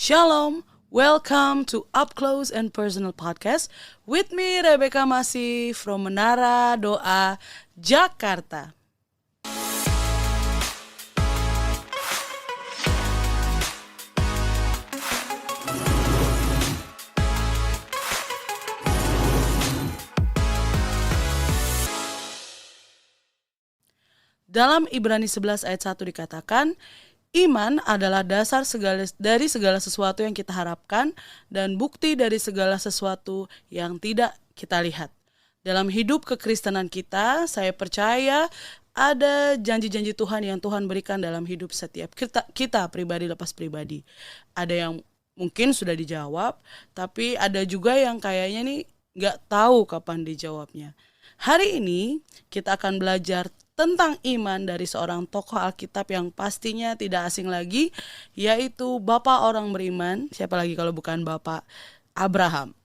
Shalom, welcome to Up Close and Personal Podcast with me Rebecca Masih from Menara Doa, Jakarta. Dalam Ibrani 11 ayat 1 dikatakan, iman adalah dasar dari segala sesuatu yang kita harapkan dan bukti dari segala sesuatu yang tidak kita lihat. Dalam hidup kekristenan kita, saya percaya ada janji-janji Tuhan yang Tuhan berikan dalam hidup setiap kita pribadi lepas pribadi. Ada yang mungkin sudah dijawab, tapi ada juga yang kayaknya nih gak tahu kapan dijawabnya. Hari ini kita akan belajar tentang iman dari seorang tokoh Alkitab yang pastinya tidak asing lagi, yaitu Bapak orang beriman, siapa lagi kalau bukan Bapak Abraham.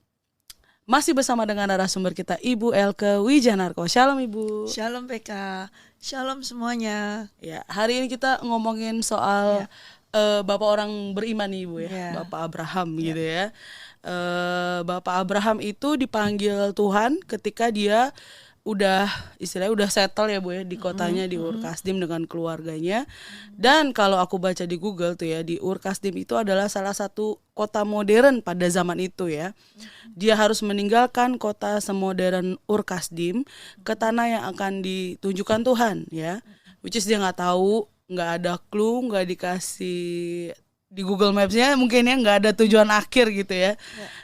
Masih bersama dengan narasumber kita Ibu Elke Wijanarko. Shalom Ibu. Shalom PK. Shalom semuanya. Ya, hari ini kita ngomongin soal Bapak orang beriman nih Ibu ya, Bapak Abraham gitu ya. Bapak Abraham itu dipanggil Tuhan ketika dia udah settle ya Bu ya di kotanya di Ur Kasdim dengan keluarganya. Dan kalau aku baca di Google tuh ya, di Ur Kasdim itu adalah salah satu kota modern pada zaman itu ya. Dia harus meninggalkan kota semodern Ur Kasdim ke tanah yang akan ditunjukkan Tuhan ya. Which is dia nggak tahu, nggak ada clue, nggak dikasih di Google Maps-nya mungkin ya, nggak ada tujuan akhir gitu ya.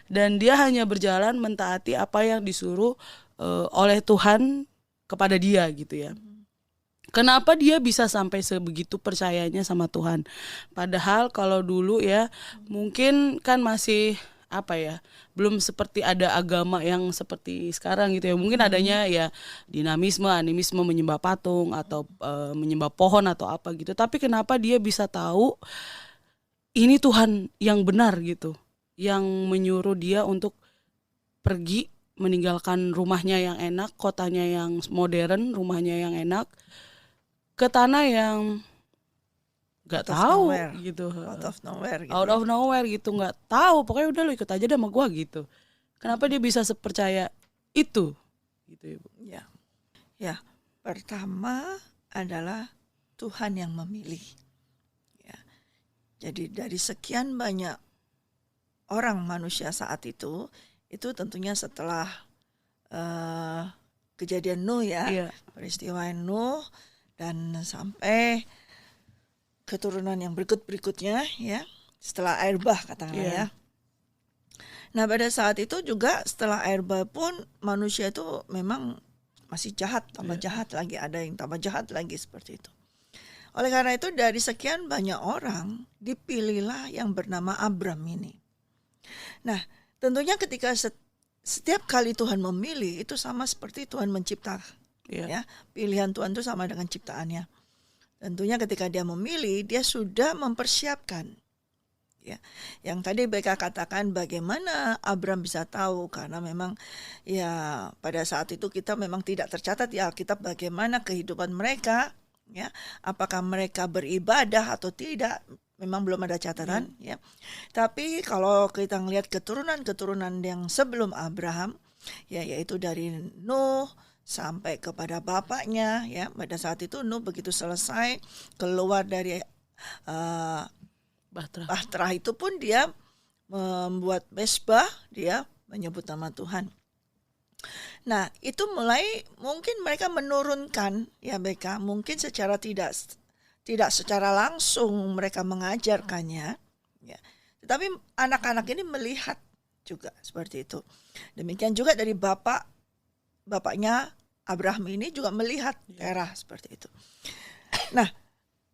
Dan dia hanya berjalan mentaati apa yang disuruh oleh Tuhan kepada dia gitu ya. Kenapa dia bisa sampai sebegitu percayanya sama Tuhan? Padahal kalau dulu ya mungkin kan masih belum seperti ada agama yang seperti sekarang gitu ya. Mungkin adanya ya dinamisme, animisme, menyembah patung atau menyembah pohon atau apa gitu. Tapi kenapa dia bisa tahu ini Tuhan yang benar gitu, yang menyuruh dia untuk pergi meninggalkan rumahnya yang enak, kotanya yang modern, rumahnya yang enak, ke tanah yang nggak tahu gitu, out of nowhere gitu, nggak tahu, pokoknya udah lo ikut aja sama gua gitu. Kenapa dia bisa sepercaya itu, gitu Ibu? Ya, pertama adalah Tuhan yang memilih. Ya, jadi dari sekian banyak orang manusia saat itu tentunya setelah kejadian Nuh ya, peristiwa Nuh dan sampai keturunan yang berikutnya ya, setelah air bah katakanlah ya. Nah pada saat itu juga setelah air bah pun manusia itu memang masih jahat, tambah jahat lagi, ada yang tambah jahat lagi seperti itu. Oleh karena itu dari sekian banyak orang dipilihlah yang bernama Abram ini. Nah tentunya ketika setiap kali Tuhan memilih itu sama seperti Tuhan mencipta, ya pilihan Tuhan itu sama dengan ciptaannya. Tentunya ketika dia memilih dia sudah mempersiapkan. Ya, yang tadi BK katakan bagaimana Abram bisa tahu karena memang ya pada saat itu kita memang tidak tercatat di Alkitab bagaimana kehidupan mereka, ya apakah mereka beribadah atau tidak. Memang belum ada catatan ya. Tapi kalau kita ngelihat keturunan yang sebelum Abraham ya, yaitu dari Nuh sampai kepada bapaknya ya. Pada saat itu Nuh begitu selesai keluar dari Bahtera itu pun dia membuat mesbah, dia menyebut nama Tuhan. Nah, itu mulai mungkin mereka menurunkan ya BK, mungkin secara tidak secara langsung mereka mengajarkannya, ya. Tetapi anak-anak ini melihat juga seperti itu. Demikian juga dari bapaknya Abraham ini juga melihat Terah seperti itu. Nah,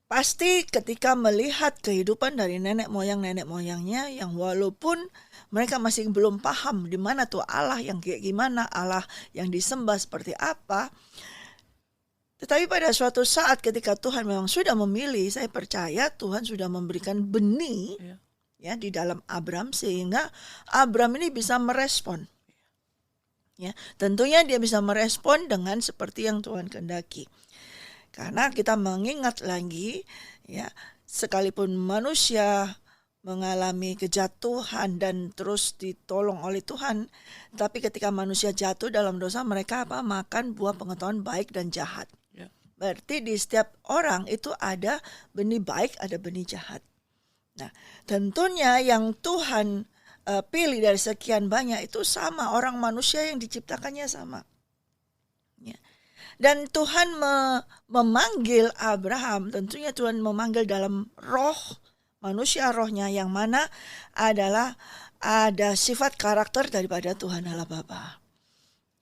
pasti ketika melihat kehidupan dari nenek moyangnya yang walaupun mereka masih belum paham di mana tuh Allah yang kayak gimana, Allah yang disembah seperti apa. Tetapi pada suatu saat ketika Tuhan memang sudah memilih, saya percaya Tuhan sudah memberikan benih ya di dalam Abram sehingga Abram ini bisa merespon. Ya, tentunya dia bisa merespon dengan seperti yang Tuhan kehendaki. Karena kita mengingat lagi ya, sekalipun manusia mengalami kejatuhan dan terus ditolong oleh Tuhan. Tapi ketika manusia jatuh dalam dosa, mereka makan buah pengetahuan baik dan jahat. Ya. Berarti di setiap orang itu ada benih baik, ada benih jahat. Nah, tentunya yang Tuhan pilih dari sekian banyak itu sama, orang manusia yang diciptakannya sama. Ya. Dan Tuhan memanggil Abraham, tentunya Tuhan memanggil dalam roh, manusia rohnya yang mana adalah ada sifat karakter daripada Tuhan Allah Bapa.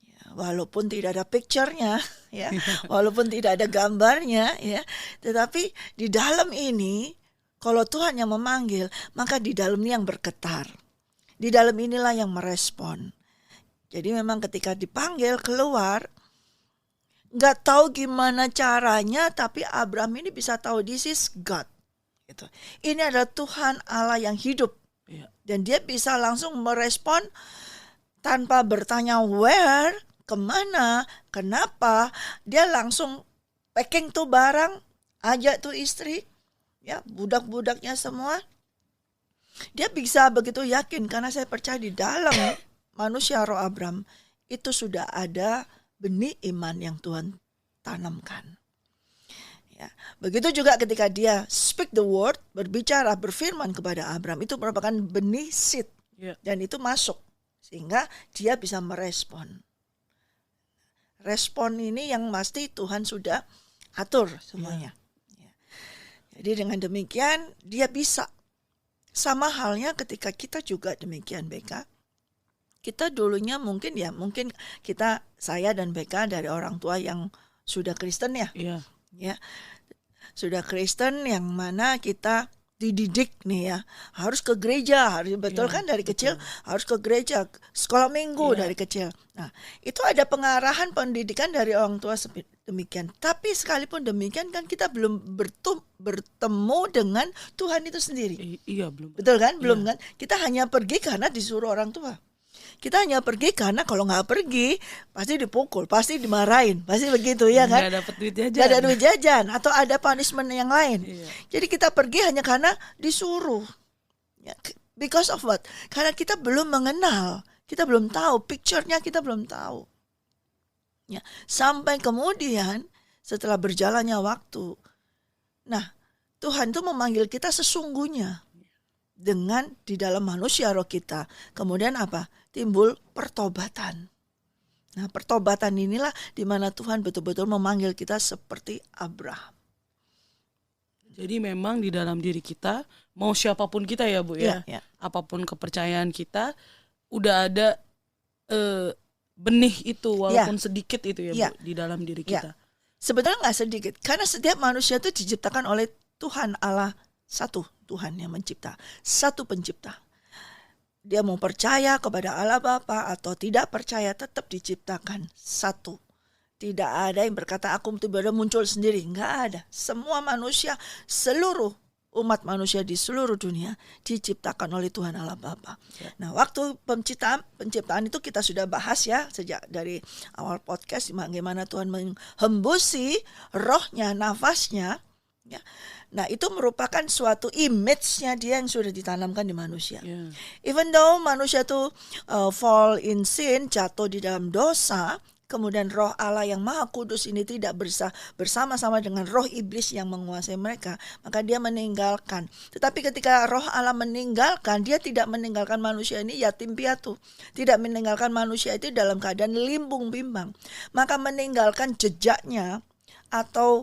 Ya, walaupun tidak ada picture-nya, ya, walaupun tidak ada gambarnya, ya, tetapi di dalam ini, kalau Tuhan yang memanggil, maka di dalam ini yang bergetar. Di dalam inilah yang merespon. Jadi memang ketika dipanggil keluar, nggak tahu gimana caranya, tapi Abraham ini bisa tahu this is God. Gitu. Ini adalah Tuhan Allah yang hidup. Iya. Dan dia bisa langsung merespon tanpa bertanya where, kemana, kenapa. Dia langsung packing tuh barang, ajak tuh istri, ya, budak-budaknya semua. Dia bisa begitu yakin karena saya percaya di dalam manusia roh Abraham itu sudah ada benih iman yang Tuhan tanamkan. Ya, begitu juga ketika dia speak the word, berbicara, berfirman kepada Abraham, itu merupakan benih seed. Yeah. Dan itu masuk sehingga dia bisa merespon. Respon ini yang pasti Tuhan sudah atur semuanya. Yeah. Jadi dengan demikian dia bisa. Sama halnya ketika kita juga demikian, BK. Kita dulunya mungkin kita, saya dan BK dari orang tua yang sudah Kristen ya. Yeah. Ya, sudah Kristen yang mana kita dididik nih ya, harus ke gereja, harus betul kan dari kecil harus ke gereja, sekolah minggu dari kecil. Nah, itu ada pengarahan pendidikan dari orang tua demikian. Tapi sekalipun demikian kan kita belum bertemu dengan Tuhan itu sendiri. Iya, belum. Betul kan? Belum kan? Kita hanya pergi karena disuruh orang tua. Kita hanya pergi karena kalau nggak pergi pasti dipukul, pasti dimarahin, pasti begitu ya kan? Nggak dapat duit jajan. Nggak ada duit jajan atau ada punishment yang lain. Iya. Jadi kita pergi hanya karena disuruh. Ya, because of what? Karena kita belum mengenal, kita belum tahu picture-nya, kita belum tahu. Ya, sampai kemudian setelah berjalannya waktu, nah Tuhan itu memanggil kita sesungguhnya. Dengan di dalam manusia roh kita. Kemudian apa? Timbul pertobatan. Nah, pertobatan inilah di mana Tuhan betul-betul memanggil kita seperti Abraham. Jadi memang di dalam diri kita, mau siapapun kita ya Bu ya, apapun kepercayaan kita, udah ada benih itu walaupun sedikit itu ya Bu, di dalam diri kita. Sebetulnya nggak sedikit, karena setiap manusia itu diciptakan oleh Tuhan Allah satu. Tuhan yang mencipta, satu pencipta. Dia mau percaya kepada Allah Bapa atau tidak percaya tetap diciptakan satu. Tidak ada yang berkata aku tiba-tiba muncul sendiri, enggak ada. Semua manusia, seluruh umat manusia di seluruh dunia diciptakan oleh Tuhan Allah Bapa. Nah, waktu penciptaan itu kita sudah bahas ya sejak dari awal podcast bagaimana Tuhan menghembusi rohnya, nafasnya. Ya. Nah, itu merupakan suatu image-nya dia yang sudah ditanamkan di manusia. Even though manusia itu fall in sin, jatuh di dalam dosa, kemudian roh Allah yang maha kudus ini tidak bersama-sama dengan roh iblis yang menguasai mereka, maka dia meninggalkan. Tetapi ketika roh Allah meninggalkan, dia tidak meninggalkan manusia ini yatim piatu, tidak meninggalkan manusia itu dalam keadaan limbung bimbang, maka meninggalkan jejaknya atau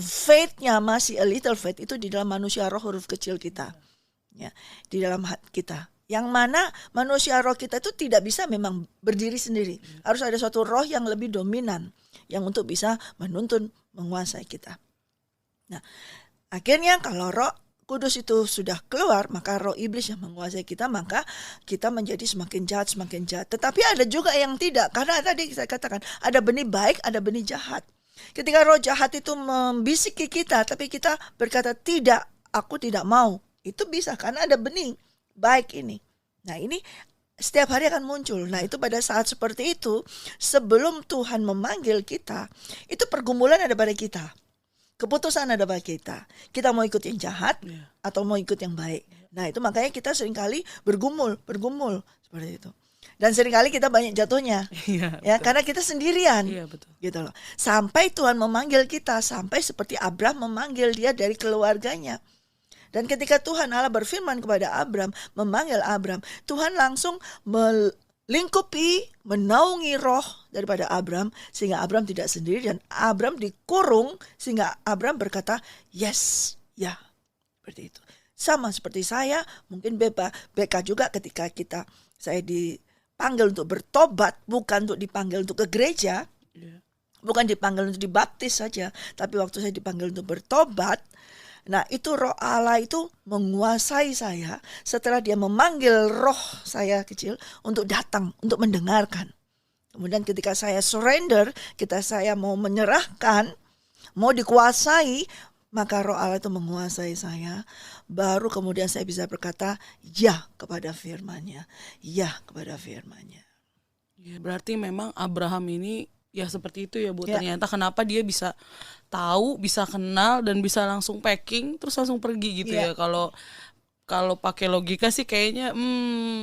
faith-nya masih a little faith itu di dalam manusia roh huruf kecil kita, ya, di dalam hati kita. Yang mana manusia roh kita itu tidak bisa memang berdiri sendiri. Harus ada suatu roh yang lebih dominan yang untuk bisa menuntun, menguasai kita. Nah, akhirnya kalau roh kudus itu sudah keluar, maka roh iblis yang menguasai kita, maka kita menjadi semakin jahat, semakin jahat. Tetapi ada juga yang tidak, karena tadi saya katakan ada benih baik, ada benih jahat. Ketika roh jahat itu membisiki kita, tapi kita berkata tidak, aku tidak mau. Itu bisa karena ada benih baik ini. Nah, ini setiap hari akan muncul. Nah, itu pada saat seperti itu, sebelum Tuhan memanggil kita, itu pergumulan ada pada kita. Keputusan ada pada kita. Kita mau ikut yang jahat atau mau ikut yang baik. Nah itu makanya kita seringkali bergumul seperti itu. Dan seringkali kita banyak jatuhnya, ya karena kita sendirian, gitu loh. Sampai Tuhan memanggil kita, sampai seperti Abraham memanggil dia dari keluarganya. Dan ketika Tuhan Allah berfirman kepada Abraham, memanggil Abraham, Tuhan langsung melingkupi, menaungi roh daripada Abraham, sehingga Abraham tidak sendiri dan Abraham dikurung, sehingga Abraham berkata, yes, ya, seperti itu. Sama seperti saya, mungkin BK juga ketika saya dipanggil untuk bertobat, bukan untuk dipanggil untuk ke gereja, bukan dipanggil untuk dibaptis saja, tapi waktu saya dipanggil untuk bertobat, nah itu roh Allah itu menguasai saya setelah dia memanggil roh saya kecil untuk datang, untuk mendengarkan. Kemudian ketika saya surrender, saya mau menyerahkan, mau dikuasai, maka roh Allah itu menguasai saya. Baru kemudian saya bisa berkata ya kepada firman-Nya. Ya kepada firman-Nya. Ya, berarti memang Abraham ini ya seperti itu ya Bu. Ternyata kenapa dia bisa tahu, bisa kenal dan bisa langsung packing terus langsung pergi gitu ya. Kalau pakai logika sih kayaknya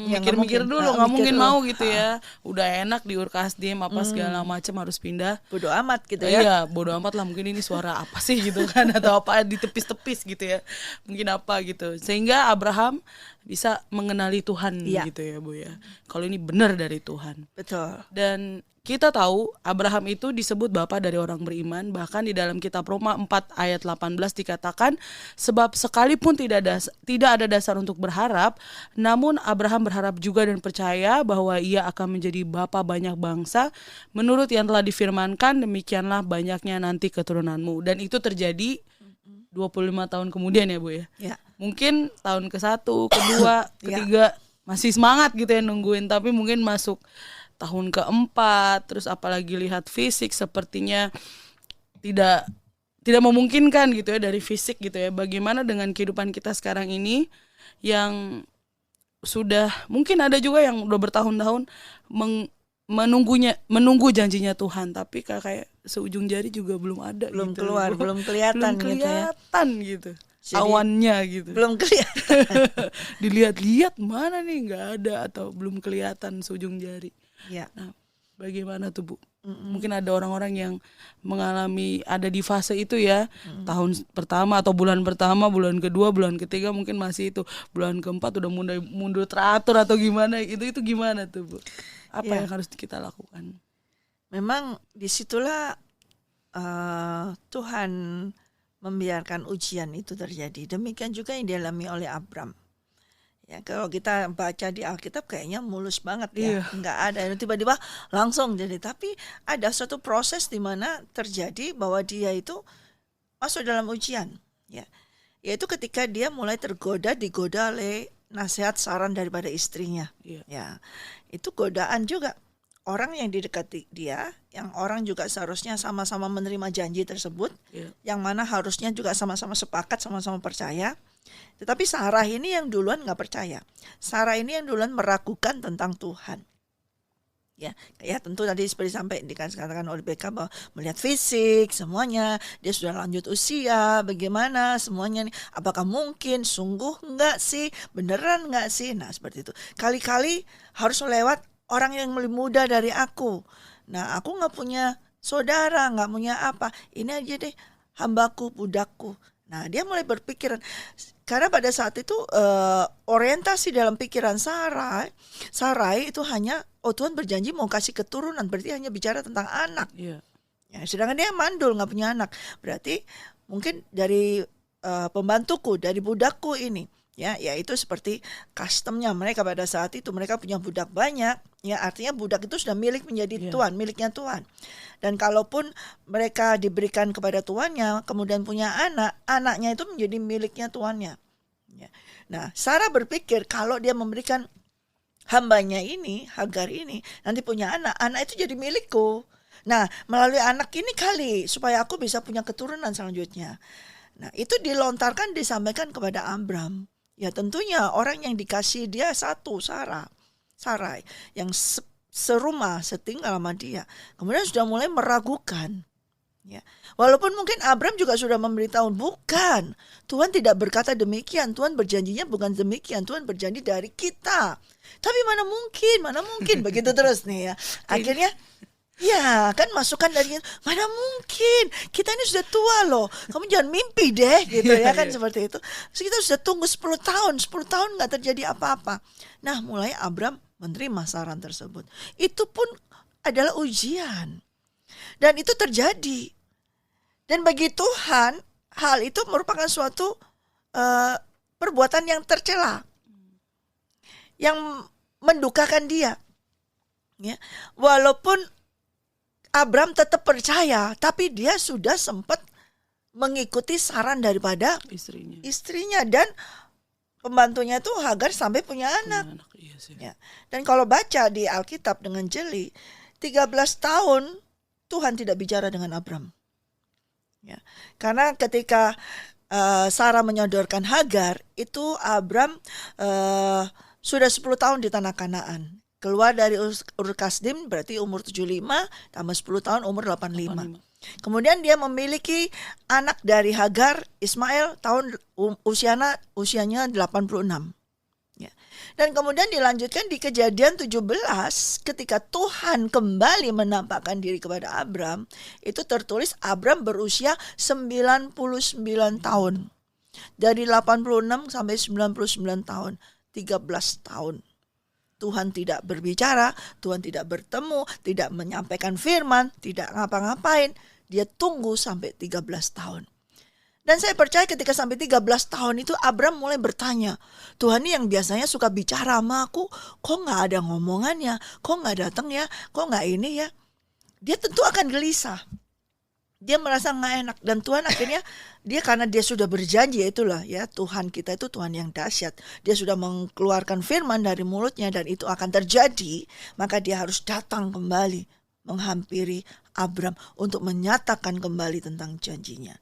mikir-mikir dulu, nggak mungkin mau gitu ya. Udah enak di Urkasdim apa segala macam harus pindah. Bodoh amat gitu ya. Iya, bodoh amat lah, mungkin ini suara apa sih gitu kan, atau apa di tepis-tepis gitu ya. Mungkin apa gitu. Sehingga Abraham bisa mengenali Tuhan gitu ya Bu ya. Kalau ini benar dari Tuhan. Betul. Dan kita tahu Abraham itu disebut bapa dari orang beriman. Bahkan di dalam kitab Roma 4 ayat 18 dikatakan, sebab sekalipun tidak ada dasar untuk berharap, namun Abraham berharap juga dan percaya bahwa ia akan menjadi bapa banyak bangsa. Menurut yang telah difirmankan, demikianlah banyaknya nanti keturunanmu. Dan itu terjadi 25 tahun kemudian ya Bu ya. Mungkin tahun ke-1, kedua, ketiga masih semangat gitu ya nungguin, tapi mungkin masuk tahun ke-4, terus apalagi lihat fisik sepertinya tidak memungkinkan gitu ya dari fisik gitu ya. Bagaimana dengan kehidupan kita sekarang ini yang sudah mungkin ada juga yang udah bertahun-tahun menunggu janjinya Tuhan, tapi kayak seujung jari juga belum ada, belum gitu. Keluar, belum kelihatan gitu. Jadi, awannya gitu. Belum kelihatan. Dilihat-lihat mana nih, nggak ada atau belum kelihatan seujung jari. Ya. Nah, bagaimana tuh Bu? Mungkin ada orang-orang yang mengalami ada di fase itu ya. Tahun pertama atau bulan pertama, bulan kedua, bulan ketiga mungkin masih itu. Bulan keempat udah mundur teratur atau gimana. Itu gimana tuh Bu? Apa yang harus kita lakukan? Memang disitulah Tuhan membiarkan ujian itu terjadi. Demikian juga yang dialami oleh Abraham. Ya, kalau kita baca di Alkitab kayaknya mulus banget ya, nggak ada, tiba-tiba langsung jadi. Tapi ada suatu proses di mana terjadi bahwa dia itu masuk dalam ujian, ya, yaitu ketika dia mulai digoda oleh nasihat saran daripada istrinya, ya, itu godaan juga. Orang yang didekati dia, yang orang juga seharusnya sama-sama menerima janji tersebut, yang mana harusnya juga sama-sama sepakat, sama-sama percaya. Tetapi Sarah ini yang duluan nggak percaya. Sarah ini yang duluan meragukan tentang Tuhan. Ya tentu tadi seperti sampai dikatakan oleh BK bahwa melihat fisik semuanya, dia sudah lanjut usia, bagaimana semuanya nih, apakah mungkin, sungguh nggak sih, beneran nggak sih, nah seperti itu. Kali-kali harus lewat orang yang lebih muda dari aku. Nah aku nggak punya saudara, nggak punya apa, ini aja deh hambaku, budakku. Nah dia mulai berpikiran, karena pada saat itu orientasi dalam pikiran Sarai itu hanya, Tuhan berjanji mau kasih keturunan, berarti hanya bicara tentang anak. Ya, sedangkan dia mandul, nggak punya anak, berarti mungkin dari pembantuku, dari budakku ini. Ya itu seperti customnya mereka pada saat itu, mereka punya budak banyak, ya artinya budak itu sudah menjadi tuan, miliknya Tuhan. Dan kalaupun mereka diberikan kepada tuannya, kemudian punya anaknya itu menjadi miliknya tuannya. Ya. Nah, Sarah berpikir kalau dia memberikan hambanya ini, Hagar ini, nanti punya anak itu jadi milikku. Nah, melalui anak ini kali supaya aku bisa punya keturunan selanjutnya. Nah, itu disampaikan kepada Abraham. Ya tentunya orang yang dikasih dia satu, Sarai, yang serumah, setinggal sama dia. Kemudian sudah mulai meragukan. Ya. Walaupun mungkin Abram juga sudah memberitahu, bukan, Tuhan tidak berkata demikian, Tuhan berjanjinya bukan demikian, Tuhan berjanji dari kita. Tapi mana mungkin, begitu terus nih ya. Akhirnya, ya kan masukan dari mana mungkin, kita ini sudah tua loh, kamu jangan mimpi deh gitu ya kan seperti itu. Terus kita sudah tunggu 10 tahun nggak terjadi apa-apa. Nah mulai Abram menerima saran tersebut. Itu pun adalah ujian. Dan itu terjadi. Dan bagi Tuhan, hal itu merupakan suatu perbuatan yang tercela, yang mendukakan dia. Ya. Walaupun Abram tetap percaya, tapi dia sudah sempat mengikuti saran daripada istrinya dan pembantunya itu Hagar sampai punya anak. Iya sih. Ya. Dan kalau baca di Alkitab dengan jeli, 13 tahun Tuhan tidak bicara dengan Abram. Ya. Karena ketika Sarah menyodorkan Hagar, itu Abram sudah 10 tahun di tanah Kanaan. Keluar dari Ur Kasdim berarti umur 75, tambah 10 tahun umur 85. Kemudian dia memiliki anak dari Hagar, Ismail, tahun usianya 86. Ya. Dan kemudian dilanjutkan di Kejadian 17 ketika Tuhan kembali menampakkan diri kepada Abram, itu tertulis Abram berusia 99 tahun. Dari 86 sampai 99 tahun, 13 tahun. Tuhan tidak berbicara, Tuhan tidak bertemu, tidak menyampaikan firman, tidak ngapa-ngapain. Dia tunggu sampai 13 tahun. Dan saya percaya ketika sampai 13 tahun itu Abram mulai bertanya, Tuhan ini yang biasanya suka bicara sama aku, kok gak ada ngomongannya, kok gak datang ya, kok gak ini ya. Dia tentu akan gelisah. Dia merasa gak enak. Dan Tuhan akhirnya, karena dia sudah berjanji, ya itulah ya, Tuhan kita itu Tuhan yang dahsyat. Dia sudah mengeluarkan firman dari mulutnya dan itu akan terjadi. Maka dia harus datang kembali menghampiri Abram untuk menyatakan kembali tentang janjinya.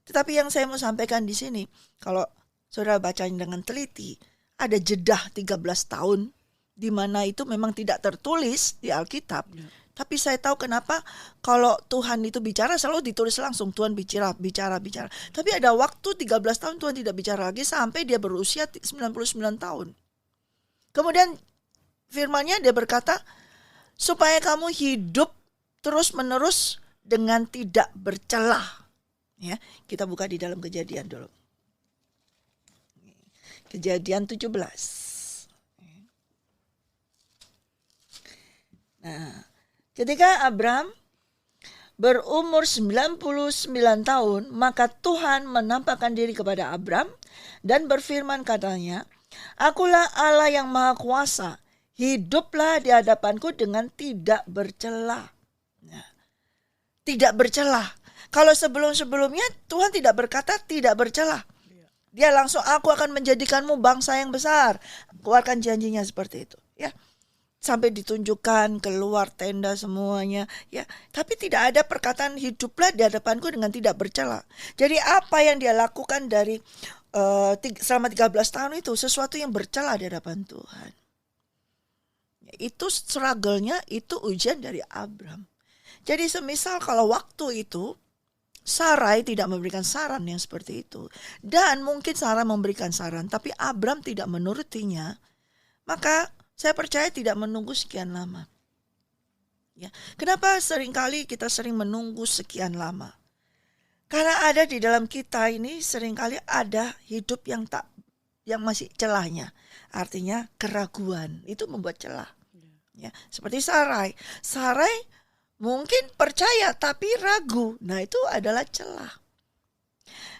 Tetapi yang saya mau sampaikan di sini, kalau saudara bacain dengan teliti, ada jedah 13 tahun, di mana itu memang tidak tertulis di Alkitab. Ya. Tapi saya tahu kenapa kalau Tuhan itu bicara selalu ditulis langsung, Tuhan bicara. Tapi ada waktu 13 tahun Tuhan tidak bicara lagi sampai dia berusia 99 tahun. Kemudian firman-Nya dia berkata, supaya kamu hidup terus-menerus dengan tidak bercelah. Ya, kita buka di dalam Kejadian dulu. Kejadian 17. Nah, ketika Abram berumur 99 tahun, maka Tuhan menampakkan diri kepada Abram dan berfirman katanya, Akulah Allah yang Maha Kuasa, hiduplah di hadapanku dengan tidak bercela. Nah, tidak bercela. Kalau sebelum-sebelumnya Tuhan tidak berkata tidak bercela. Dia langsung aku akan menjadikanmu bangsa yang besar. Keluarkan janjinya seperti itu. Ya, sampai ditunjukkan keluar tenda semuanya. Ya, tapi tidak ada perkataan hiduplah di hadapanku dengan tidak bercela. Jadi apa yang dia lakukan dari selama 13 tahun itu sesuatu yang bercela di hadapan Tuhan. Itu struggle-nya, itu ujian dari Abram. Jadi semisal kalau waktu itu Sarai tidak memberikan saran yang seperti itu. Dan mungkin Sarah memberikan saran, tapi Abram tidak menurutinya. Maka saya percaya tidak menunggu sekian lama. Ya. Kenapa seringkali kita sering menunggu sekian lama? Karena ada di dalam kita ini seringkali ada hidup yang masih celahnya. Artinya keraguan, itu membuat celah. Ya. Seperti Sarai. Sarai mungkin percaya tapi ragu. Nah itu adalah celah.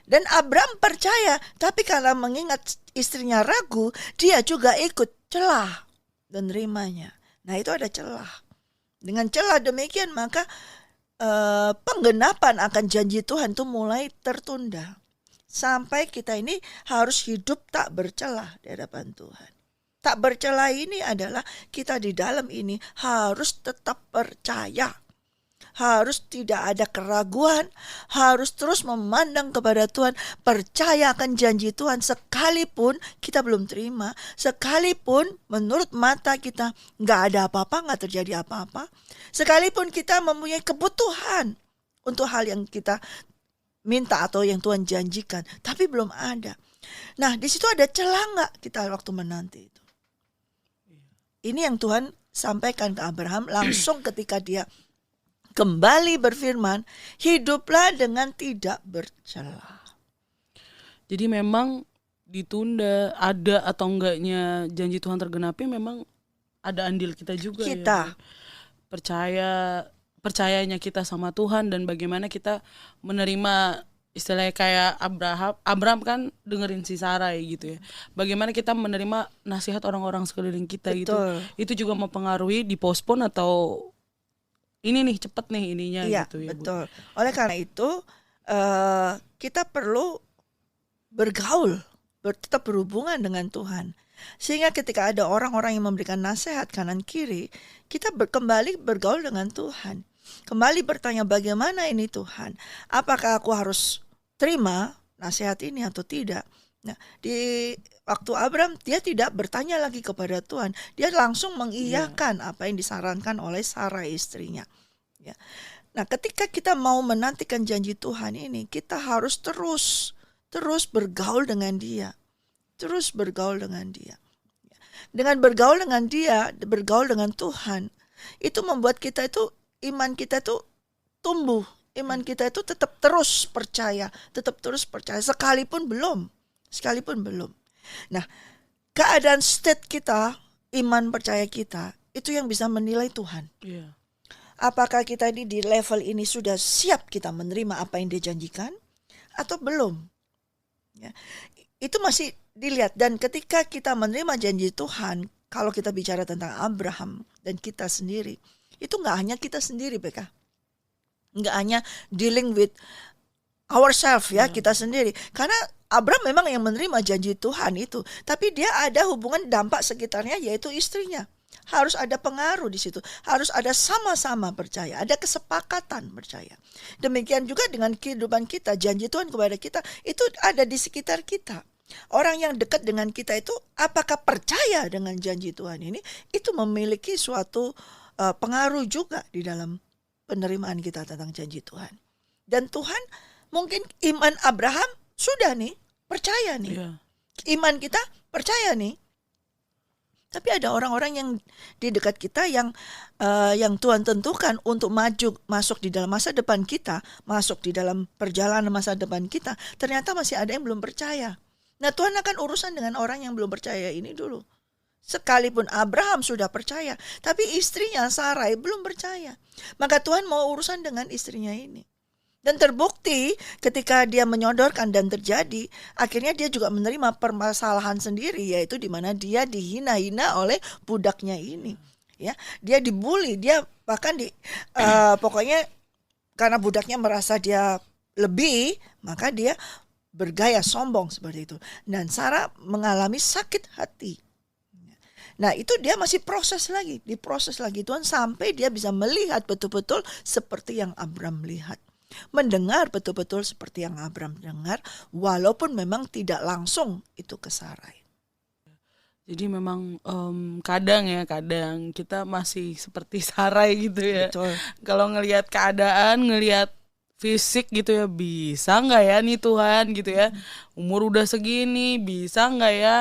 Dan Abram percaya tapi karena mengingat istrinya ragu, dia juga ikut celah dan nerimanya. Nah itu ada celah. Dengan celah demikian maka penggenapan akan janji Tuhan itu mulai tertunda. Sampai kita ini harus hidup tak bercelah di hadapan Tuhan. Tak bercelah ini adalah kita di dalam ini harus tetap percaya. Harus tidak ada keraguan, harus terus memandang kepada Tuhan, percaya akan janji Tuhan sekalipun kita belum terima, sekalipun menurut mata kita nggak ada apa-apa, nggak terjadi apa-apa, sekalipun kita mempunyai kebutuhan untuk hal yang kita minta atau yang Tuhan janjikan, tapi belum ada. Nah, di situ ada celah nggak kita waktu menanti itu? Ini yang Tuhan sampaikan ke Abraham langsung ketika dia kembali berfirman, hiduplah dengan tidak bercelah. Jadi memang ditunda, ada atau enggaknya janji Tuhan tergenapi memang ada andil kita juga. Kita percayanya kita sama Tuhan dan bagaimana kita menerima, istilahnya kayak Abraham kan dengerin si Sarai gitu ya. Bagaimana kita menerima nasihat orang-orang sekeliling kita. Betul. Itu juga mempengaruhi dipospon atau ini nih cepet nih ininya gitu ya. Betul. Oleh karena itu kita perlu bergaul, tetap berhubungan dengan Tuhan. Sehingga ketika ada orang-orang yang memberikan nasihat kanan kiri, kita kembali bergaul dengan Tuhan. Kembali bertanya, bagaimana ini Tuhan? Apakah aku harus terima nasihat ini atau tidak? Nah, di waktu Abraham dia tidak bertanya lagi kepada Tuhan. Dia langsung mengiyakan apa yang disarankan oleh Sarai istrinya. Ya. Nah, ketika kita mau menantikan janji Tuhan ini, kita harus terus bergaul dengan Dia. Terus bergaul dengan Dia. Dengan bergaul dengan Dia, bergaul dengan Tuhan, itu membuat kita itu, iman kita itu tumbuh. Iman kita itu tetap terus percaya, sekalipun belum. Nah, keadaan state kita, iman percaya kita, itu yang bisa menilai Tuhan. Yeah. Apakah kita ini di level ini sudah siap kita menerima apa yang Dia janjikan atau belum? Ya. Itu masih dilihat. Dan ketika kita menerima janji Tuhan, kalau kita bicara tentang Abraham dan kita sendiri, itu gak hanya kita sendiri, BK. Gak hanya dealing with ourselves ya, kita sendiri. Karena Abraham memang yang menerima janji Tuhan itu, tapi dia ada hubungan dampak sekitarnya, yaitu istrinya. Harus ada pengaruh di situ, harus ada sama-sama percaya, ada kesepakatan percaya. Demikian juga dengan kehidupan kita, janji Tuhan kepada kita itu ada di sekitar kita. Orang yang dekat dengan kita itu apakah percaya dengan janji Tuhan ini, itu memiliki suatu pengaruh juga di dalam penerimaan kita tentang janji Tuhan. Dan Tuhan mungkin iman Abraham sudah nih, percaya nih. Yeah. Iman kita percaya nih. Tapi ada orang-orang yang di dekat kita yang Tuhan tentukan untuk masuk di dalam masa depan kita, masuk di dalam perjalanan masa depan kita, ternyata masih ada yang belum percaya. Nah, Tuhan akan urusan dengan orang yang belum percaya ini dulu. Sekalipun Abraham sudah percaya, tapi istrinya Sarai belum percaya. Maka Tuhan mau urusan dengan istrinya ini. Dan terbukti ketika dia menyodorkan dan terjadi, akhirnya dia juga menerima permasalahan sendiri, yaitu di mana dia dihina-hina oleh budaknya ini. Ya, dia dibully, dia bahkan pokoknya karena budaknya merasa dia lebih, maka dia bergaya sombong seperti itu. Dan Sarah mengalami sakit hati. Nah, itu dia masih diproses lagi Tuhan sampai dia bisa melihat betul-betul seperti yang Abraham lihat. Mendengar betul-betul seperti yang Abraham dengar, walaupun memang tidak langsung itu ke Sarai. Jadi memang kadang kita masih seperti Sarai gitu ya. Betul. Kalau ngelihat keadaan, ngelihat fisik gitu ya, bisa nggak ya nih Tuhan gitu ya, umur udah segini, bisa nggak ya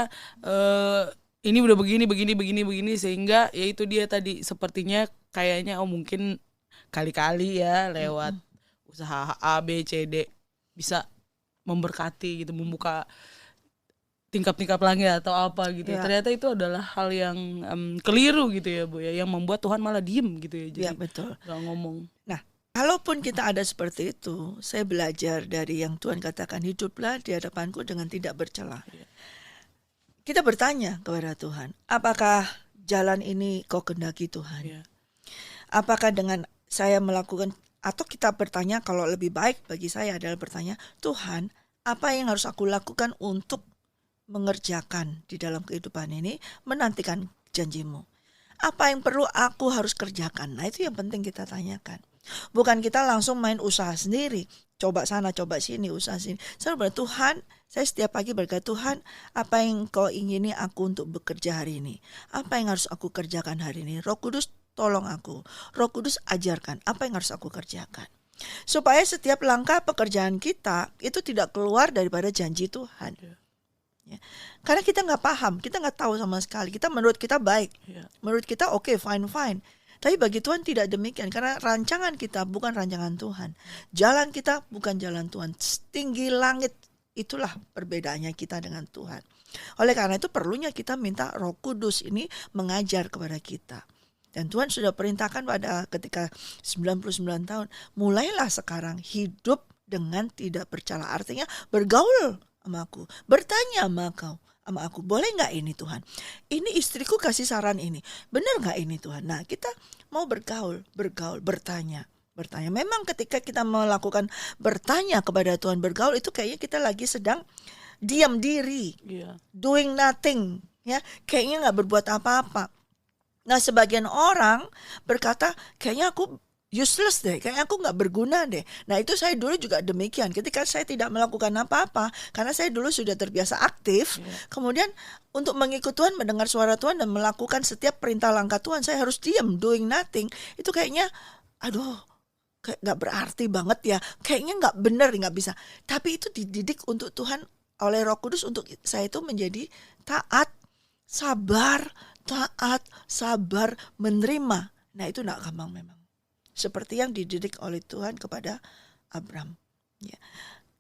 ini udah begini, sehingga ya itu dia tadi sepertinya kayaknya mungkin kali-kali ya lewat usaha A, B, C, D bisa memberkati gitu, membuka tingkap-tingkap langit atau apa gitu. Ya. Ternyata itu adalah hal yang keliru gitu ya Bu ya, yang membuat Tuhan malah diem gitu ya. Jadi betul. Gak ngomong. Nah, kalaupun kita ada seperti itu, saya belajar dari yang Tuhan katakan, hiduplah di hadapanku dengan tidak bercela. Ya. Kita bertanya kepada Tuhan, apakah jalan ini kau kehendaki Tuhan? Ya. Apakah dengan saya melakukan, atau kita bertanya, kalau lebih baik bagi saya adalah bertanya, Tuhan, apa yang harus aku lakukan untuk mengerjakan di dalam kehidupan ini, menantikan janjimu? Apa yang perlu aku harus kerjakan? Nah, itu yang penting kita tanyakan. Bukan kita langsung main usaha sendiri, coba sana, coba sini, usaha sini. Saya berkata, Tuhan, saya setiap pagi berkata, Tuhan, apa yang kau ingini aku untuk bekerja hari ini? Apa yang harus aku kerjakan hari ini? Roh Kudus, tolong aku. Roh Kudus, ajarkan apa yang harus aku kerjakan. Supaya setiap langkah pekerjaan kita itu tidak keluar daripada janji Tuhan. Ya. Karena kita nggak paham, kita nggak tahu sama sekali. Kita menurut kita baik, menurut kita oke, fine. Tapi bagi Tuhan tidak demikian, karena rancangan kita bukan rancangan Tuhan. Jalan kita bukan jalan Tuhan. Tinggi langit, itulah perbedaannya kita dengan Tuhan. Oleh karena itu perlunya kita minta Roh Kudus ini mengajar kepada kita. Dan Tuhan sudah perintahkan pada ketika 99 tahun, mulailah sekarang hidup dengan tidak bercela. Artinya bergaul sama aku, bertanya sama aku, boleh gak ini Tuhan? Ini istriku kasih saran ini, benar gak ini Tuhan? Nah, kita mau bergaul, bertanya. Memang ketika kita melakukan bertanya kepada Tuhan, bergaul, itu kayaknya kita lagi sedang diam diri, doing nothing, ya, kayaknya gak berbuat apa-apa. Nah, sebagian orang berkata, kayaknya aku useless deh, kayaknya aku gak berguna deh. Nah, itu saya dulu juga demikian. Ketika saya tidak melakukan apa-apa, karena saya dulu sudah terbiasa aktif, kemudian untuk mengikut Tuhan, mendengar suara Tuhan dan melakukan setiap perintah langkah Tuhan, saya harus diam, doing nothing. Itu kayaknya, kayak gak berarti banget ya, kayaknya gak benar, gak bisa. Tapi itu dididik untuk Tuhan oleh Roh Kudus untuk saya itu menjadi taat, sabar, menerima. Nah, itu gak gampang memang. Seperti yang dididik oleh Tuhan kepada Abram. Ya.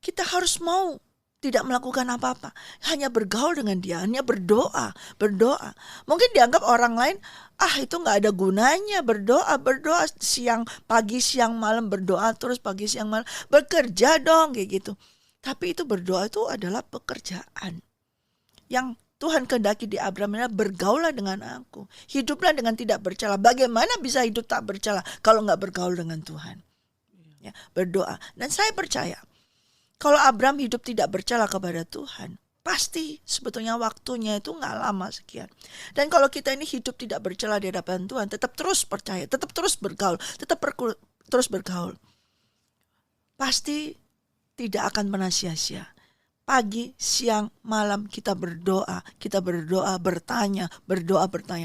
Kita harus mau tidak melakukan apa-apa, hanya bergaul dengan Dia, hanya berdoa. Mungkin dianggap orang lain, itu nggak ada gunanya berdoa pagi siang malam berdoa terus pagi siang malam, bekerja dong kayak gitu. Tapi itu berdoa itu adalah pekerjaan yang Tuhan kehendaki di Abram, bergaulah dengan aku, hiduplah dengan tidak bercela. Bagaimana bisa hidup tak bercela kalau nggak bergaul dengan Tuhan? Ya, berdoa. Dan saya percaya kalau Abram hidup tidak bercela kepada Tuhan, pasti sebetulnya waktunya itu nggak lama sekian. Dan kalau kita ini hidup tidak bercela di hadapan Tuhan, tetap terus percaya, tetap terus bergaul, terus bergaul, pasti tidak akan pernah sia-sia. Pagi, siang, malam kita berdoa, bertanya.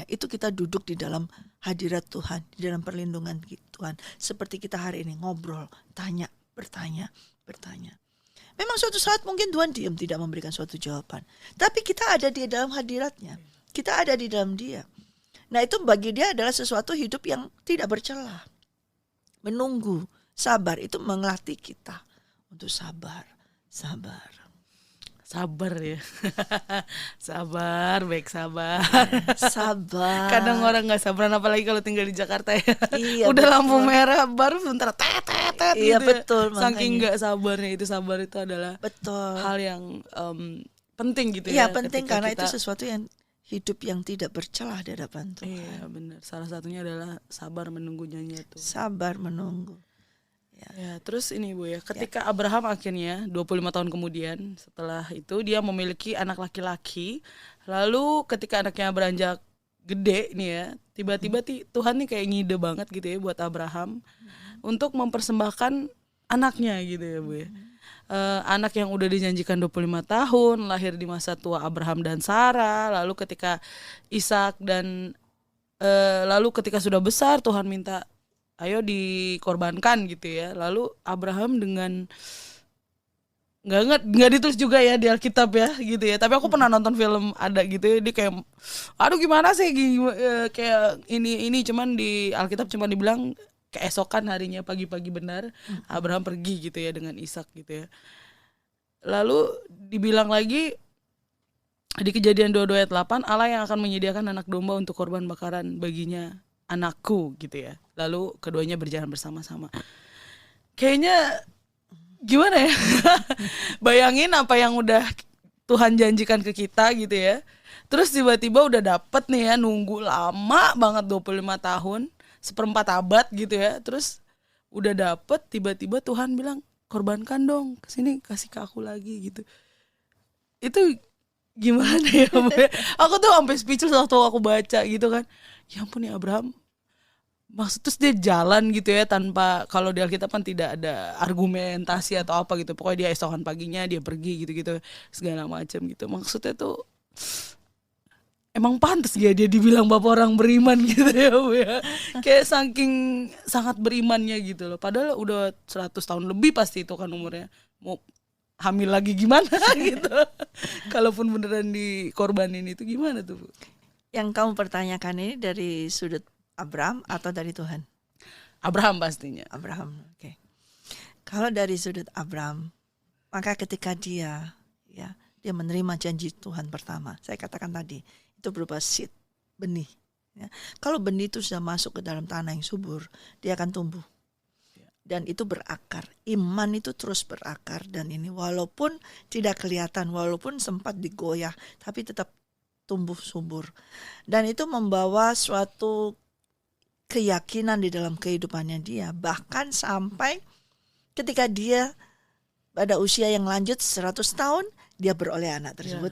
Itu kita duduk di dalam hadirat Tuhan, di dalam perlindungan Tuhan. Seperti kita hari ini ngobrol, tanya, bertanya. Memang suatu saat mungkin Tuhan diam, tidak memberikan suatu jawaban. Tapi kita ada di dalam hadiratnya, kita ada di dalam Dia. Nah, itu bagi Dia adalah sesuatu hidup yang tidak bercela. Menunggu, sabar, itu melatih kita untuk sabar. Sabar ya. Sabar. Kadang orang gak sabaran, apalagi kalau tinggal di Jakarta ya. Iya, udah lampu merah baru sebentar tet iya, gitu. Betul. Saking gak sabarnya itu, sabar itu adalah hal yang penting gitu ya. Iya, penting karena itu sesuatu yang hidup yang tidak bercelah di hadapan Tuhan. Iya, benar. Salah satunya adalah sabar menunggunya itu. Sabar menunggu. Ya, terus ini Bu ya, ketika Abraham akhirnya 25 tahun kemudian setelah itu dia memiliki anak laki-laki, lalu ketika anaknya beranjak gede nih ya, tiba-tiba Tuhan nih kayak ngide banget gitu ya buat Abraham untuk mempersembahkan anaknya gitu ya Bu ya. Anak yang udah dijanjikan 25 tahun, lahir di masa tua Abraham dan Sarah, lalu ketika Ishak dan lalu ketika sudah besar Tuhan minta ayo dikorbankan gitu ya. Lalu Abraham dengan nggak ditulis juga ya di Alkitab ya gitu ya. Tapi aku pernah nonton film ada gitu ya, dia kayak gimana sih kayak ini cuman di Alkitab cuma dibilang keesokan harinya pagi-pagi benar Abraham pergi gitu ya dengan Ishak gitu ya. Lalu dibilang lagi di Kejadian 22 ayat 8, Allah yang akan menyediakan anak domba untuk korban bakaran baginya, anakku gitu ya. Lalu keduanya berjalan bersama-sama. Kayaknya gimana ya? Bayangin apa yang udah Tuhan janjikan ke kita gitu ya. Terus tiba-tiba udah dapet nih ya, nunggu lama banget 25 tahun, 1/4 abad gitu ya. Terus udah dapet, tiba-tiba Tuhan bilang, korbankan dong, kesini kasih ke aku lagi gitu. Itu gimana ya? Aku tuh sampai speechless waktu aku baca gitu kan. Ya ampun ya Abraham. Maksud terus dia jalan gitu ya tanpa, kalau di Alkitab kan tidak ada argumentasi atau apa gitu. Pokoknya dia esokan paginya dia pergi gitu-gitu segala macam gitu. Maksudnya tuh emang pantas ya dia dibilang bapak orang beriman gitu ya Bu ya. Kayak saking sangat berimannya gitu loh. Padahal udah 100 tahun lebih pasti itu kan umurnya. Mau hamil lagi gimana gitu. Kalaupun beneran dikorbanin itu gimana tuh Bu? Yang kamu pertanyakan ini dari sudut Abraham atau dari Tuhan? Abraham pastinya. Abraham, oke. Kalau dari sudut Abraham, maka ketika dia menerima janji Tuhan pertama, saya katakan tadi, itu berupa seed, benih. Ya. Kalau benih itu sudah masuk ke dalam tanah yang subur, dia akan tumbuh. Dan itu berakar. Iman itu terus berakar. Dan ini walaupun tidak kelihatan, walaupun sempat digoyah, tapi tetap tumbuh subur. Dan itu membawa suatu keyakinan di dalam kehidupannya dia. Bahkan sampai ketika dia pada usia yang lanjut 100 tahun, dia beroleh anak tersebut.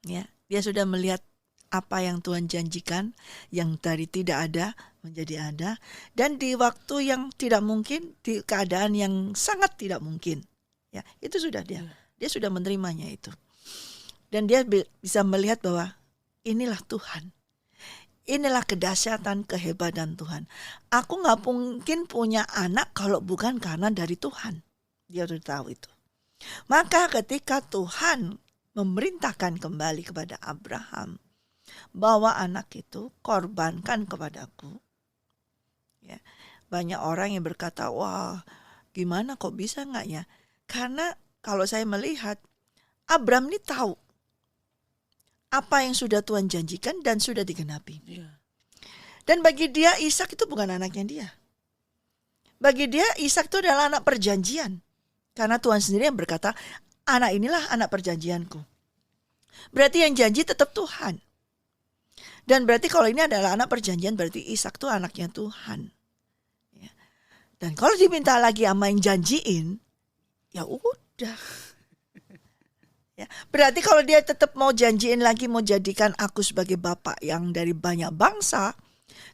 Ya, dia sudah melihat apa yang Tuhan janjikan, yang dari tidak ada menjadi ada, dan di waktu yang tidak mungkin, di keadaan yang sangat tidak mungkin. Ya, itu sudah dia sudah menerimanya itu. Dan dia bisa melihat bahwa inilah Tuhan. Inilah kedahsyatan, kehebatan Tuhan. Aku gak mungkin punya anak kalau bukan karena dari Tuhan. Dia sudah tahu itu. Maka ketika Tuhan memerintahkan kembali kepada Abraham, bawa anak itu, korbankan kepadaku. Ya, banyak orang yang berkata, wah gimana kok bisa gak ya? Karena kalau saya melihat, Abraham ini tahu apa yang sudah Tuhan janjikan dan sudah digenapi. Dan bagi dia Ishak itu bukan anaknya dia. Bagi dia Ishak itu adalah anak perjanjian. Karena Tuhan sendiri yang berkata, anak inilah anak perjanjianku. Berarti yang janji tetap Tuhan. Dan berarti kalau ini adalah anak perjanjian, berarti Ishak itu anaknya Tuhan. Ya. Dan kalau diminta lagi sama yang janjiin, ya udah. Ya. Berarti kalau dia tetap mau janjiin lagi, mau jadikan aku sebagai bapak yang dari banyak bangsa,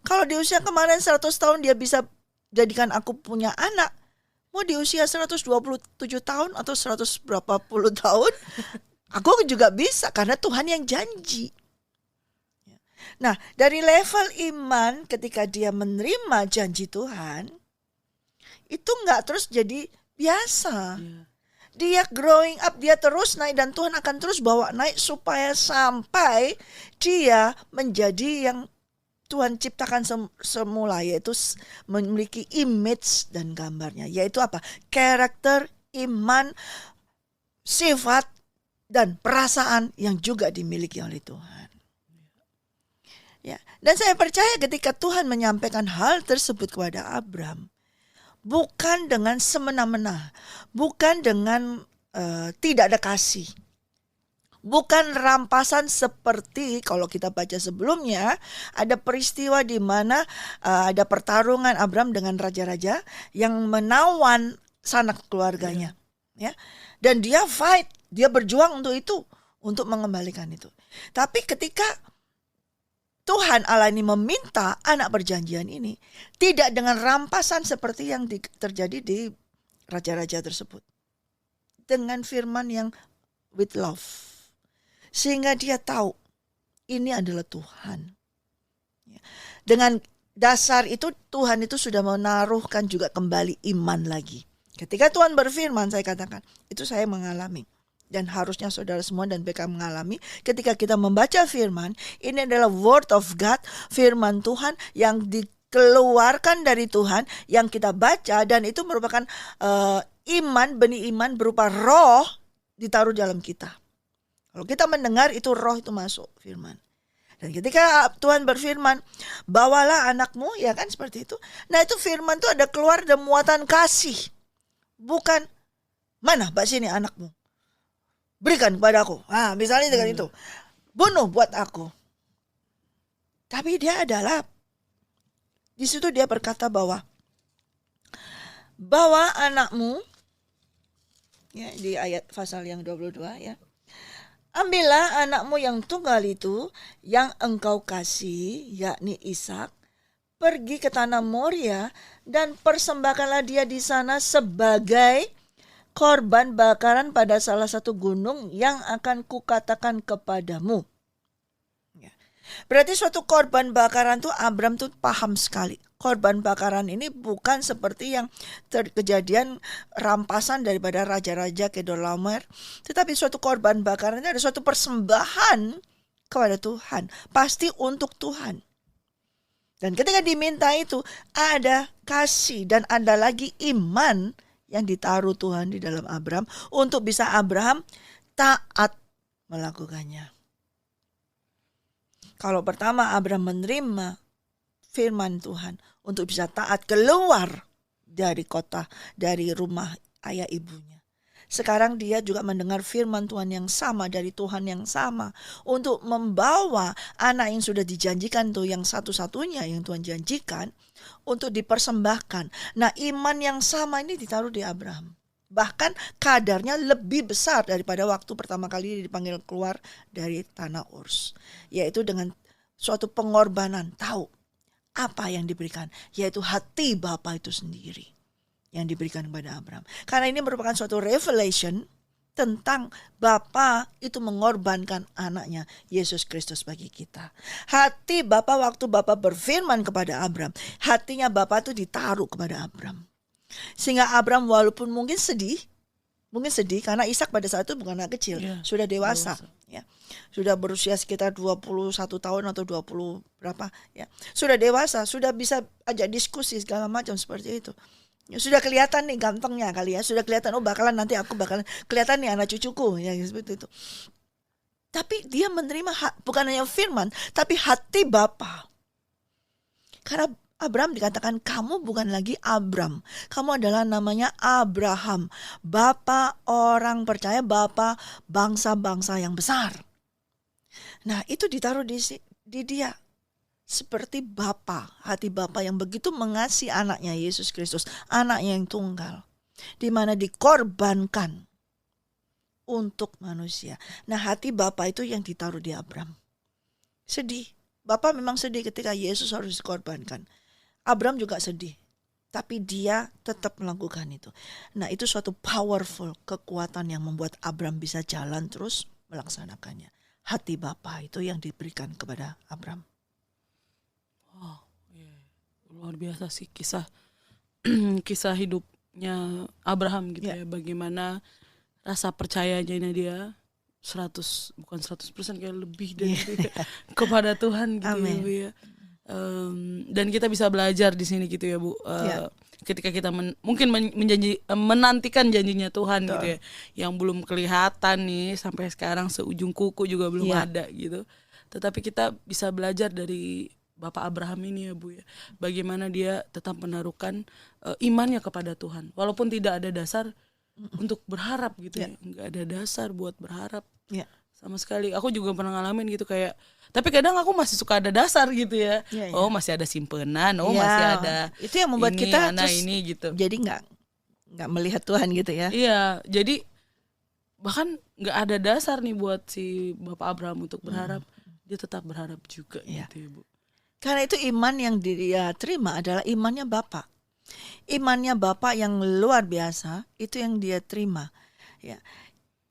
kalau di usia kemarin 100 tahun dia bisa jadikan aku punya anak, mau di usia 127 tahun atau 100 berapa puluh tahun, aku juga bisa karena Tuhan yang janji. Nah, dari level iman ketika dia menerima janji Tuhan, itu enggak terus jadi biasa. Dia growing up, dia terus naik dan Tuhan akan terus bawa naik supaya sampai dia menjadi yang Tuhan ciptakan semula, yaitu memiliki image dan gambarnya. Yaitu apa? Karakter, iman, sifat, dan perasaan yang juga dimiliki oleh Tuhan. Ya, dan saya percaya ketika Tuhan menyampaikan hal tersebut kepada Abraham, bukan dengan semena-mena, bukan dengan tidak ada kasih. Bukan rampasan seperti kalau kita baca sebelumnya, ada peristiwa di mana ada pertarungan Abraham dengan raja-raja yang menawan sanak keluarganya. Ya. Dan dia fight, dia berjuang untuk itu, untuk mengembalikan itu. Tapi ketika Tuhan Allah ini meminta anak perjanjian ini, tidak dengan rampasan seperti yang terjadi di raja-raja tersebut. Dengan firman yang with love. Sehingga dia tahu ini adalah Tuhan. Dengan dasar itu Tuhan itu sudah menaruhkan juga kembali iman lagi. Ketika Tuhan berfirman, saya katakan, itu saya mengalami. Dan harusnya saudara semua dan BK mengalami. Ketika kita membaca firman, ini adalah word of God, firman Tuhan yang dikeluarkan dari Tuhan, yang kita baca, dan itu merupakan iman, benih iman berupa roh ditaruh dalam kita. Kalau kita mendengar itu roh itu masuk firman. Dan ketika Tuhan berfirman, bawalah anakmu, ya kan seperti itu. Nah itu firman itu ada keluar dan muatan kasih. Bukan, mana mbak sini anakmu, berikan kepada aku. Nah misalnya dengan itu, bunuh buat aku. Tapi dia adalah, di situ dia berkata bahwa, bawa anakmu, ya di ayat pasal yang 22 ya. Ambillah anakmu yang tunggal itu, yang engkau kasih, yakni Ishak, pergi ke tanah Moria dan persembahkanlah dia di sana sebagai korban bakaran pada salah satu gunung yang akan kukatakan kepadamu. Berarti suatu korban bakaran tuh Abram tuh paham sekali. Korban bakaran ini bukan seperti yang kejadian rampasan daripada raja-raja Kedorlaomer, tetapi suatu korban bakaran ini ada suatu persembahan kepada Tuhan, pasti untuk Tuhan. Dan ketika diminta itu ada kasih dan ada lagi iman yang ditaruh Tuhan di dalam Abram untuk bisa Abraham taat melakukannya. Kalau pertama Abram menerima firman Tuhan untuk bisa taat keluar dari kota, dari rumah ayah ibunya. Sekarang dia juga mendengar firman Tuhan yang sama dari Tuhan yang sama untuk membawa anak yang sudah dijanjikan tuh, yang satu-satunya yang Tuhan janjikan untuk dipersembahkan. Nah, iman yang sama ini ditaruh di Abraham. Bahkan kadarnya lebih besar daripada waktu pertama kali dipanggil keluar dari tanah Urs. Yaitu dengan suatu pengorbanan, tahu apa yang diberikan, yaitu hati Bapa itu sendiri yang diberikan kepada Abraham. Karena ini merupakan suatu revelation tentang Bapa itu mengorbankan anaknya Yesus Kristus bagi kita. Hati Bapa waktu Bapa berfirman kepada Abraham, hatinya Bapa itu ditaruh kepada Abraham. Sehingga Abraham walaupun mungkin sedih karena Ishak pada saat itu bukan anak kecil, sudah dewasa. Ya. Sudah berusia sekitar 21 tahun atau 20 berapa ya. Sudah dewasa, sudah bisa ajak diskusi segala macam seperti itu. Ya, sudah kelihatan nih gantengnya kali ya, sudah kelihatan nanti aku bakalan kelihatan nih anak cucuku ya seperti itu. Tapi dia menerima bukan hanya firman, tapi hati Bapa. Karena Abraham dikatakan kamu bukan lagi Abram, kamu adalah namanya Abraham, Bapa orang percaya, Bapa bangsa-bangsa yang besar. Nah itu ditaruh di dia. Seperti Bapa, hati Bapa yang begitu mengasihi anaknya Yesus Kristus, anaknya yang tunggal, di mana dikorbankan untuk manusia. Nah hati Bapa itu yang ditaruh di Abraham. Sedih, Bapa memang sedih ketika Yesus harus dikorbankan. Abraham juga sedih, tapi dia tetap melakukan itu. Nah itu suatu powerful kekuatan yang membuat Abraham bisa jalan terus melaksanakannya. Hati Bapa itu yang diberikan kepada Abraham. Wow, luar biasa sih kisah hidupnya Abraham gitu ya. Bagaimana rasa percayanya dia 100% kayak lebih dari kepada Tuhan gitu. Amen. Ya Bu ya. Dan kita bisa belajar di sini gitu ya Bu. Ketika kita mungkin menantikan janjinya Tuhan gitu ya, yang belum kelihatan nih sampai sekarang, seujung kuku juga belum ada gitu. Tetapi kita bisa belajar dari Bapak Abraham ini ya Bu ya, bagaimana dia tetap menaruhkan imannya kepada Tuhan walaupun tidak ada dasar untuk berharap gitu ya, nggak ada dasar buat berharap sama sekali. Aku juga pernah ngalamin gitu kayak, tapi kadang aku masih suka ada dasar gitu ya. Oh masih ada simpenan, masih ada. Itu yang membuat ini, kita ini gitu. Jadi nggak melihat Tuhan gitu ya. Iya, jadi bahkan nggak ada dasar nih buat si Bapak Abraham untuk berharap. Dia tetap berharap juga gitu ya Bu. Karena itu iman yang dia terima adalah imannya Bapa. Imannya Bapa yang luar biasa, itu yang dia terima. Ya.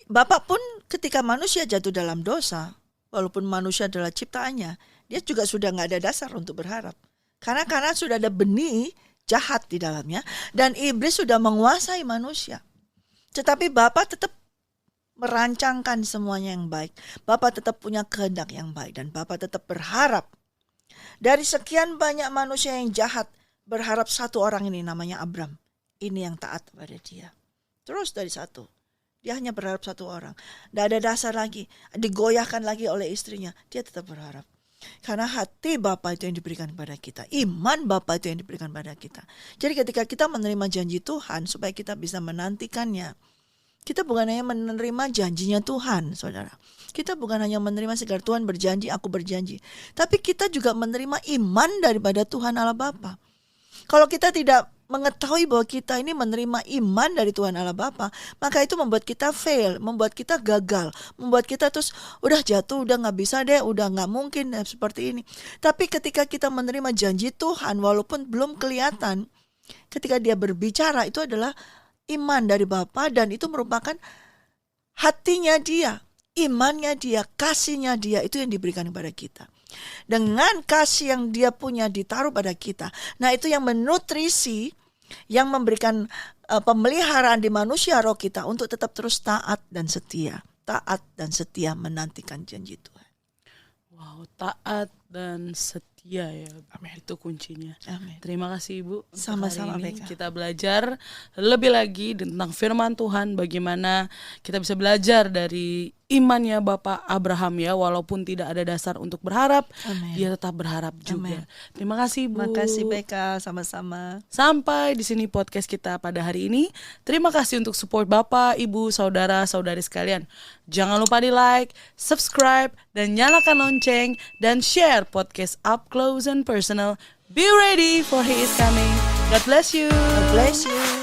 Bapa pun ketika manusia jatuh dalam dosa, walaupun manusia adalah ciptaannya, dia juga sudah gak ada dasar untuk berharap. Karena sudah ada benih jahat di dalamnya, dan iblis sudah menguasai manusia. Tetapi Bapa tetap merancangkan semuanya yang baik. Bapa tetap punya kehendak yang baik, dan Bapa tetap berharap. Dari sekian banyak manusia yang jahat, berharap satu orang ini namanya Abram. Ini yang taat pada dia. Terus dari satu, dia hanya berharap satu orang. Tidak ada dasar lagi, digoyahkan lagi oleh istrinya. Dia tetap berharap. Karena hati Bapa itu yang diberikan kepada kita. Iman Bapa itu yang diberikan kepada kita. Jadi ketika kita menerima janji Tuhan, supaya kita bisa menantikannya, kita bukan hanya menerima janjinya Tuhan, saudara. Kita bukan hanya menerima segar Tuhan berjanji, aku berjanji. Tapi kita juga menerima iman daripada Tuhan Allah Bapa. Kalau kita tidak mengetahui bahwa kita ini menerima iman dari Tuhan Allah Bapa, maka itu membuat kita fail, membuat kita gagal, membuat kita terus udah jatuh, udah gak bisa deh, udah gak mungkin seperti ini. Tapi ketika kita menerima janji Tuhan, walaupun belum kelihatan, ketika dia berbicara, itu adalah iman dari Bapa, dan itu merupakan hatinya dia, imannya dia, kasihnya dia, itu yang diberikan kepada kita. dengan kasih yang dia punya ditaruh pada kita. Nah, itu yang menutrisi, yang memberikan pemeliharaan di manusia roh kita untuk tetap terus taat dan setia menantikan janji Tuhan. Wow, taat dan setia ya. Amin. Itu kuncinya. Amin. Terima kasih Ibu. Sama-sama, hari ini Beka. kita belajar lebih lagi tentang firman Tuhan, bagaimana kita bisa belajar dari imannya Bapak Abraham ya, walaupun tidak ada dasar untuk berharap, Amin. dia tetap berharap juga. Amin. Terima kasih Bu. Terima kasih Beka, sama-sama. Sampai di sini podcast kita pada hari ini. Terima kasih untuk support Bapak, Ibu, Saudara-saudari sekalian. Jangan lupa di like, subscribe, dan nyalakan lonceng, dan share podcast Up Close and Personal. Be ready for He is coming. God bless you. God bless you.